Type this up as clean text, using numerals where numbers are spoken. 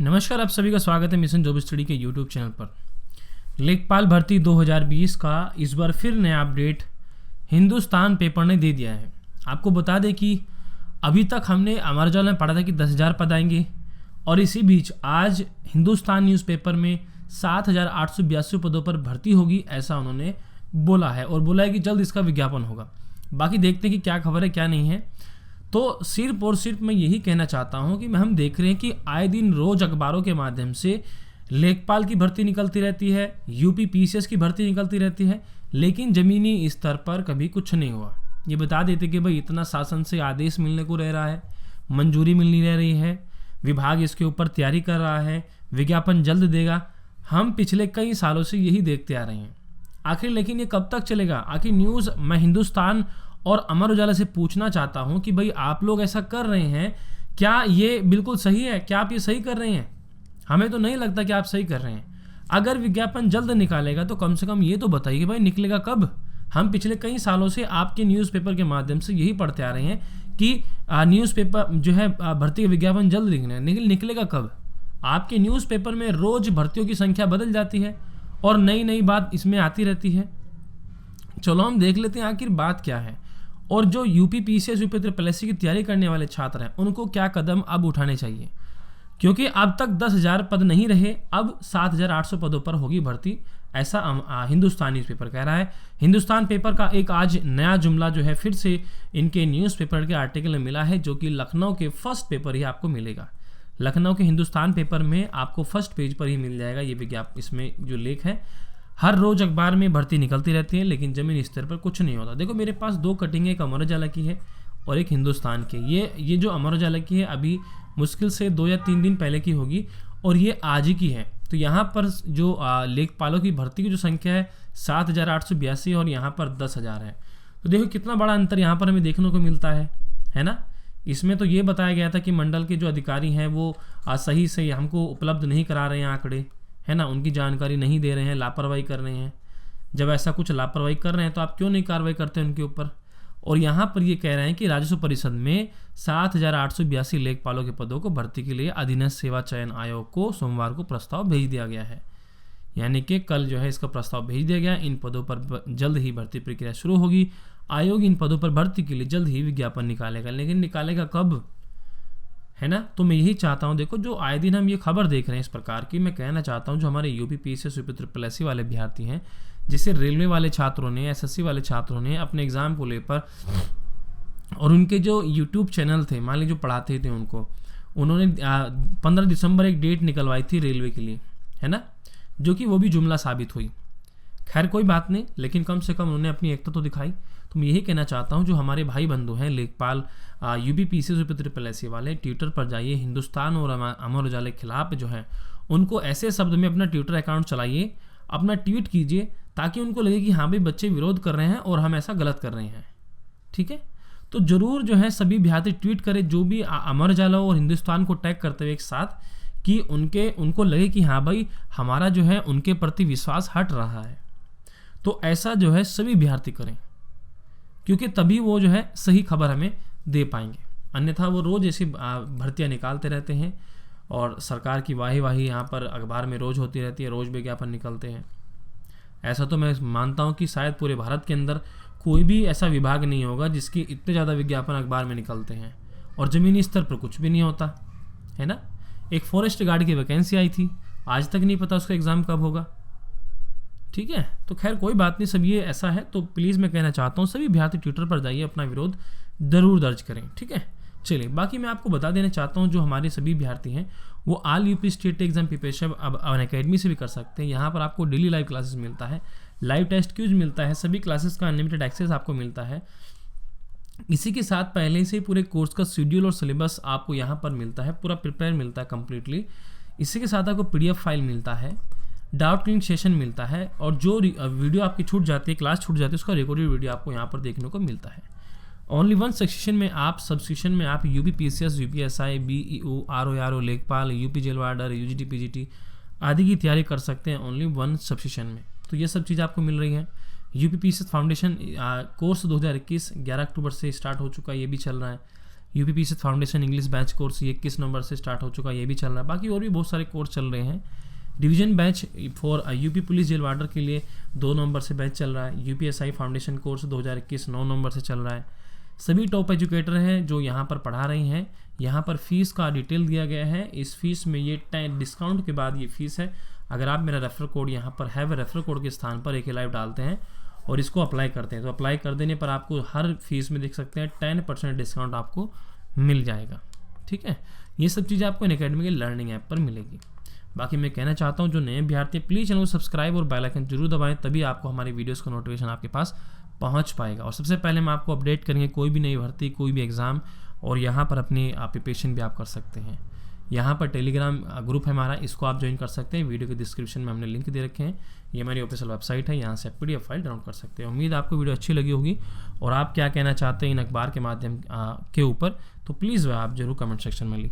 नमस्कार, आप सभी का स्वागत है मिशन जॉब स्टडी के यूट्यूब चैनल पर। लेखपाल भर्ती 2020 का इस बार फिर नया अपडेट हिंदुस्तान पेपर ने दे दिया है। आपको बता दें कि अभी तक हमने अमर उजाला में पढ़ा था कि 10,000 पद आएंगे और इसी बीच आज हिंदुस्तान न्यूज़पेपर में 7,882 पदों पर भर्ती होगी, ऐसा उन्होंने बोला है और बोला है कि जल्द इसका विज्ञापन होगा। बाकी देखते हैं कि क्या खबर है क्या नहीं है। तो सिर्फ और सिर्फ मैं यही कहना चाहता हूं कि हम देख रहे हैं कि आए दिन रोज अखबारों के माध्यम से लेखपाल की भर्ती निकलती रहती है, यूपी पीसीएस की भर्ती निकलती रहती है, लेकिन ज़मीनी स्तर पर कभी कुछ नहीं हुआ। ये बता देते कि भाई इतना शासन से आदेश मिलने को रह रहा है, मंजूरी मिलनी रह रही है, विभाग इसके ऊपर तैयारी कर रहा है, विज्ञापन जल्द देगा। हम पिछले कई सालों से यही देखते आ रहे हैं। आखिर लेकिन ये कब तक चलेगा? आखिर न्यूज़ मैं हिंदुस्तान और अमर उजाला से पूछना चाहता हूं कि भाई आप लोग ऐसा कर रहे हैं, क्या ये बिल्कुल सही है? क्या आप ये सही कर रहे हैं? हमें तो नहीं लगता कि आप सही कर रहे हैं। अगर विज्ञापन जल्द निकालेगा तो कम से कम ये तो बताइए कि भाई निकलेगा कब? हम पिछले कई सालों से आपके न्यूज़पेपर के माध्यम से यही पढ़ते आ रहे हैं कि न्यूज़पेपर जो है भर्ती का विज्ञापन जल्द निकलेगा कब? आपके न्यूज़पेपर में रोज भर्तियों की संख्या बदल जाती है और नई नई बात इसमें आती रहती है। चलो हम देख लेते हैं आखिर बात क्या है और जो यूपी पीसीएस यूपी ट्रिपल की तैयारी करने वाले छात्र हैं उनको क्या कदम अब उठाने चाहिए, क्योंकि अब तक 10,000 पद नहीं रहे, अब 7,800 पदों पर होगी भर्ती, ऐसा हिंदुस्तान न्यूज़पेपर कह रहा है। हिंदुस्तान पेपर का एक आज नया जुमला जो है फिर से इनके न्यूज़पेपर के आर्टिकल में मिला है, जो कि लखनऊ के फर्स्ट पेपर ही आपको मिलेगा। लखनऊ के हिंदुस्तान पेपर में आपको फर्स्ट पेज पर ही मिल जाएगा ये विज्ञापन। इसमें जो लेख है, हर रोज अखबार में भर्ती निकलती रहती है लेकिन जमीन स्तर पर कुछ नहीं होता। देखो मेरे पास दो कटिंग है, एक अमर उजाला की है और एक हिंदुस्तान की। ये जो अमर उजाला की है अभी मुश्किल से 2 या 3 दिन पहले की होगी और ये आज ही की है। तो यहाँ पर जो लेखपालों की भर्ती की जो संख्या है 7,882 और यहाँ पर 10,000 है। तो देखो कितना बड़ा अंतर यहाँ पर हमें देखने को मिलता है ना। इसमें तो ये बताया गया था कि मंडल के जो अधिकारी हैं वो सही से हमको उपलब्ध नहीं करा रहे हैं आंकड़े, है ना, उनकी जानकारी नहीं दे रहे हैं, लापरवाही कर रहे हैं। जब ऐसा कुछ लापरवाही कर रहे हैं तो आप क्यों नहीं कार्रवाई करते उनके ऊपर? और यहाँ पर ये कह रहे हैं कि राजस्व परिषद में 7,882 लेखपालों के पदों को भर्ती के लिए अधीनस्थ सेवा चयन आयोग को सोमवार को प्रस्ताव भेज दिया गया है। यानी कि कल जो है इसका प्रस्ताव भेज दिया गया। इन पदों पर जल्द ही भर्ती प्रक्रिया शुरू होगी। आयोग इन पदों पर भर्ती के लिए जल्द ही विज्ञापन निकालेगा, लेकिन निकालेगा कब, है ना। तो मैं यही चाहता हूं, देखो जो आए दिन हम ये खबर देख रहे हैं इस प्रकार की, मैं कहना चाहता हूं जो हमारे UP PCS UP triple SC वाले अभ्यर्थी हैं, जिसे रेलवे वाले छात्रों ने, एसएससी वाले छात्रों ने अपने एग्जाम को लेकर और उनके जो यूट्यूब चैनल थे, मान लीजिए जो पढ़ाते थे उनको, उन्होंने 15 दिसंबर एक डेट निकलवाई थी रेलवे के लिए, है ना, जो कि वो भी जुमला साबित हुई। खैर कोई बात नहीं, लेकिन कम से कम उन्होंने अपनी एकता तो दिखाई। तो मैं यही कहना चाहता हूं जो हमारे भाई बंधु हैं लेखपाल UP PCS UP triple SC वाले, ट्विटर पर जाइए, हिंदुस्तान और अमर उजाला के खिलाफ जो है उनको ऐसे शब्द में अपना ट्विटर अकाउंट चलाइए, अपना ट्वीट कीजिए, ताकि उनको लगे कि हाँ भाई बच्चे विरोध कर रहे हैं और हम ऐसा गलत कर रहे हैं। ठीक है, तो जरूर जो है सभी अभ्यर्थी ट्वीट करें, जो भी अमर उजाला और हिंदुस्तान को टैग करते हुए एक साथ, कि उनको लगे कि हाँ भाई हमारा जो है उनके प्रति विश्वास हट रहा है। तो ऐसा जो है सभी अभ्यर्थी करें, क्योंकि तभी वो जो है सही खबर हमें दे पाएंगे। अन्यथा वो रोज ऐसी भर्तियां निकालते रहते हैं और सरकार की वाही यहाँ पर अखबार में रोज होती रहती है, रोज विज्ञापन निकलते हैं। ऐसा तो मैं मानता हूँ कि शायद पूरे भारत के अंदर कोई भी ऐसा विभाग नहीं होगा जिसकी इतने ज़्यादा विज्ञापन अखबार में निकलते हैं और ज़मीनी स्तर पर कुछ भी नहीं होता, है ना। एक फॉरेस्ट गार्ड की वैकेंसी आई थी, आज तक नहीं पता उसका एग्ज़ाम कब होगा। ठीक है, तो खैर कोई बात नहीं, सब ये ऐसा है। तो प्लीज़ मैं कहना चाहता हूँ सभी अभ्यर्थी ट्विटर पर जाइए, अपना विरोध ज़रूर दर्ज करें। ठीक है, चलिए बाकी मैं आपको बता देना चाहता हूँ जो हमारे सभी अभ्यर्थी हैं वो all UP state exam preparation अब अनअकैडमी से भी कर सकते हैं। यहाँ पर आपको डेली लाइव क्लासेस मिलता है, लाइव टेस्ट क्यूज मिलता है, सभी क्लासेस का अनलिमिटेड एक्सेस आपको मिलता है। इसी के साथ पहले से ही पूरे कोर्स का शेड्यूल और सिलेबस आपको यहाँ पर मिलता है, पूरा प्रिपेयर मिलता है कम्प्लीटली। इसी के साथ आपको PDF फाइल मिलता है, डाउट क्लिनिक सेशन मिलता है, और जो वीडियो आपकी छूट जाती है, क्लास छूट जाती है, उसका रिकॉर्डेड वीडियो आपको यहाँ पर देखने को मिलता है। ओनली वन सेक्शन में आप UP PCS, UPSI, BEO, RO लेखपाल, UP jail warder, UGT PGT आदि की तैयारी कर सकते हैं ओनली वन सेक्शन में। तो ये सब चीज़ आपको मिल रही है। यूपी पीसीएस फाउंडेशन कोर्स 2021 11 अक्टूबर से स्टार्ट हो चुका है, ये भी चल रहा है। UPPC foundation English batch course ये 21 नवंबर से स्टार्ट हो चुका है, ये भी चल रहा है। बाकी और भी बहुत सारे कोर्स चल रहे हैं। Division batch for UP police jail warder के लिए 2 नवंबर से बैच चल रहा है। यूपीएसआई फाउंडेशन कोर्स 2021 9 नवंबर से चल रहा है। सभी टॉप एजुकेटर हैं जो यहाँ पर पढ़ा रही हैं। यहाँ पर फीस का डिटेल दिया गया है। इस फीस में ये डिस्काउंट के बाद ये फीस है। अगर आप मेरा रेफर कोड यहाँ पर हैव रेफर कोड के स्थान पर AK लाइव डालते हैं और इसको अप्लाई करते हैं तो अप्लाई कर देने पर आपको हर फीस में देख सकते हैं 10% डिस्काउंट आपको मिल जाएगा। ठीक है, ये सब चीज़ें आपको अनअकैडमी के लर्निंग ऐप पर मिलेगी। बाकी मैं कहना चाहता हूँ जो नए अभ्यर्थी प्लीज़ चैनल को सब्सक्राइब और बेल आइकन जरूर दबाएं, तभी आपको हमारी वीडियोस का नोटिफिकेशन आपके पास पहुँच पाएगा। और सबसे पहले हम आपको अपडेट करेंगे कोई भी नई भर्ती, कोई भी एग्ज़ाम, और यहाँ पर अपनी प्रिपरेशन भी आप कर सकते हैं। यहाँ पर टेलीग्राम ग्रुप है हमारा, इसको आप ज्वाइन कर सकते हैं। वीडियो के डिस्क्रिप्शन में हमने लिंक दे रखे हैं। ये हमारी ऑफिशियल वेबसाइट है, यहाँ से आप PDF फाइल डाउनलोड कर सकते हैं। उम्मीद आपको वीडियो अच्छी लगी होगी और आप क्या कहना चाहते हैं इन अखबार के माध्यम के ऊपर, तो प्लीज़ आप जरूर कमेंट सेक्शन में लिखें।